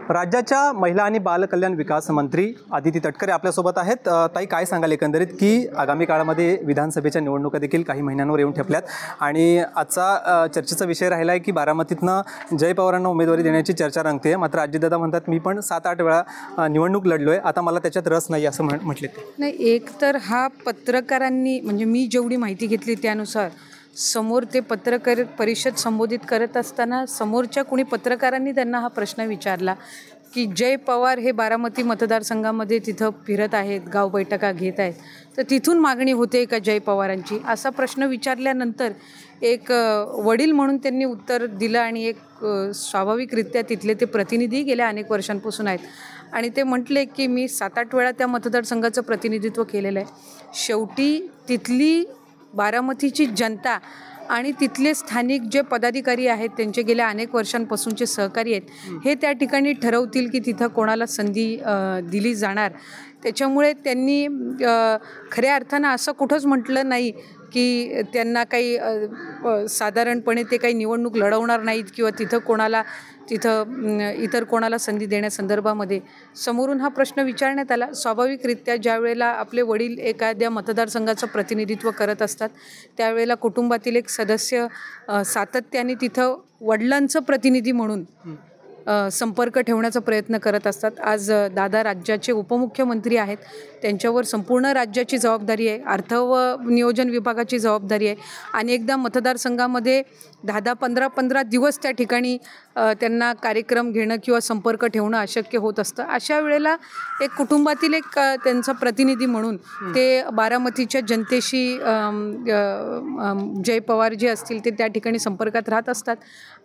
राज्याच्या महिला आणि बालकल्याण विकास मंत्री आदिती तटकरे आपल्यासोबत आहेत। ताई, काय सांगाल एकंदरीत की आगामी काळामध्ये विधानसभेच्या निवडणुका देखील काही महिन्यांवर येऊन ठेपल्यात आणि आजचा चर्चेचा विषय राहिला आहे की बारामतीतनं जय पवारांना उमेदवारी देण्याची चर्चा रंगते। मात्र अजितदादा म्हणतात मी पण 7-8 वेळा निवडणूक लढलोय, आता मला त्याच्यात रस नाही असं म्हटले। नाही, एक तर हा पत्रकारांनी म्हणजे मी जेवढी माहिती घेतली त्यानुसार समोर ते पत्रकार परिषद संबोधित करत असताना समोरच्या कुणी पत्रकारांनी त्यांना हा प्रश्न विचारला की जय पवार हे बारामती मतदारसंघामध्ये तिथं फिरत आहेत, गाव बैठका घेत आहेत, तर तिथून मागणी होते का जय पवारांची, असा प्रश्न विचारल्यानंतर एक वडील म्हणून त्यांनी उत्तर दिलं आणि एक स्वाभाविकरित्या तिथले ते प्रतिनिधी गेल्या अनेक वर्षांपासून आहेत आणि ते म्हटले की मी 7-8 वेळा त्या मतदारसंघाचं प्रतिनिधित्व केलेलं आहे। शेवटी तिथली बारामतीची जनता आणि तिथले स्थानिक जे पदाधिकारी आहेत त्यांचे गेल्या अनेक वर्षांपासूनचे सहकारी आहेत हे त्या ठिकाणी ठरवतील की तिथं कोणाला संधी दिली जाणार। त्याच्यामुळे त्यांनी खऱ्या अर्थानं असं कुठंच म्हटलं नाही की त्यांना काही साधारणपणे ते काही निवडणूक लढवणार नाहीत किंवा तिथं इतर कोणाला संधी देण्यासंदर्भामध्ये समोरून हा प्रश्न विचारण्यात आला। स्वाभाविकरित्या ज्या वेळेला आपले वडील एखाद्या मतदारसंघाचं प्रतिनिधित्व करत असतात त्यावेळेला कुटुंबातील एक सदस्य सातत्याने तिथं वडिलांचं प्रतिनिधी म्हणून संपर्क ठेवण्याचा प्रयत्न करत असतात। आज दादा राज्याचे उपमुख्यमंत्री आहेत, त्यांच्यावर संपूर्ण राज्याची जबाबदारी आहे, अर्थ व नियोजन विभागाची जबाबदारी आहे। अनेकदा मतदारसंघामध्ये 10-15 दिवस त्या ठिकाणी त्यांना कार्यक्रम घेणं किंवा संपर्क ठेवणं अशक्य होत असतं। अशा वेळेला एक कुटुंबातील एक त्यांचा प्रतिनिधी म्हणून ते बारामतीच्या जनतेशी जय पवार जे असतील ते त्या ठिकाणी संपर्कात राहत असतात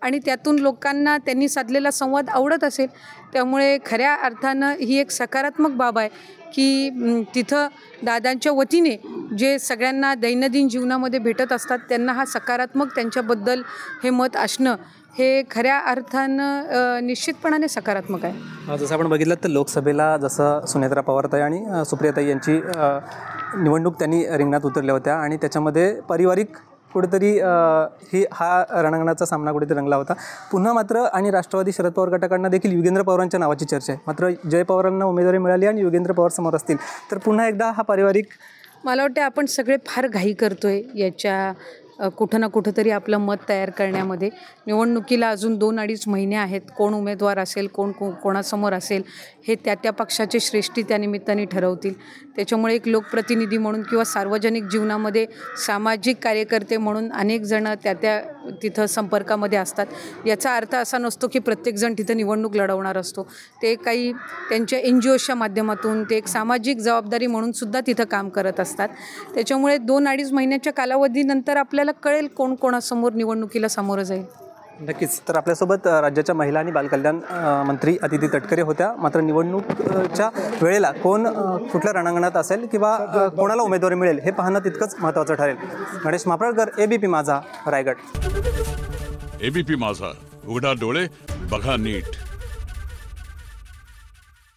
आणि त्यातून लोकांना त्यांनी साधलेला संवाद आवडत असेल, त्यामुळे खऱ्या अर्थानं ही एक सकारात्मक बाब आहे की तिथं दादांच्या वतीने जे सगळ्यांना दैनंदिन जीवनामध्ये भेटत असतात त्यांना हा सकारात्मक त्यांच्याबद्दल हे मत असणं हे खऱ्या अर्थानं निश्चितपणाने सकारात्मक आहे। जसं आपण बघितलं तर लोकसभेला जसं सुनेत्रा पवारताई आणि सुप्रियाताई यांची निवडणूक त्यांनी रिंगणात उतरल्या होत्या आणि त्याच्यामध्ये पारिवारिक कुठेतरी हा रणांगणाचा सामना कुठेतरी रंगला होता। पुन्हा मात्र आणि राष्ट्रवादी शरद पवार गटाकडनं देखील योगेंद्र पवारांच्या नावाची चर्चा आहे, मात्र जय पवारांना उमेदवारी मिळाली आणि योगेंद्र पवार समोर असतील तर पुन्हा एकदा हा पारिवारिक मला वाटतं आपण सगळे फार घाई करतोय याच्या कुठं ना कुठंतरी आपलं मत तयार करण्यामध्ये। निवडणुकीला अजून 2-2.5 महिने आहेत, कोण उमेदवार असेल कोणासमोर असेल हे त्या पक्षाचे श्रेष्ठी त्या निमित्ताने ठरवतील। त्याच्यामुळे एक लोकप्रतिनिधी म्हणून किंवा सार्वजनिक जीवनामध्ये सामाजिक कार्यकर्ते म्हणून अनेक जण त्या तिथं संपर्कामध्ये असतात। याचा अर्थ असा नसतो की प्रत्येकजण तिथं निवडणूक लढवणार असतो, ते काही त्यांच्या NGOच्या माध्यमातून ते एक सामाजिक जबाबदारी म्हणून सुद्धा तिथं काम करत असतात। त्याच्यामुळे 2-2.5 महिन्याच्या कालावधीनंतर आपल्याला कळेल कोण कोणासमोर निवडणुकीला सामोरं जाईल। नक्कीच। तर आपल्यासोबत राज्याच्या महिला आणि बालकल्याण मंत्री आदिती तटकरे होत्या। मात्र निवडणूकच्या वेळेला कोण कुठल्या रणांगणात असेल किंवा कोणाला उमेदवारी मिळेल हे पाहणं तितकंच महत्त्वाचं ठरेल। गणेश मापळकर, ABP माझा, रायगड। ABP माझा, उघडा डोळे बघा नीट।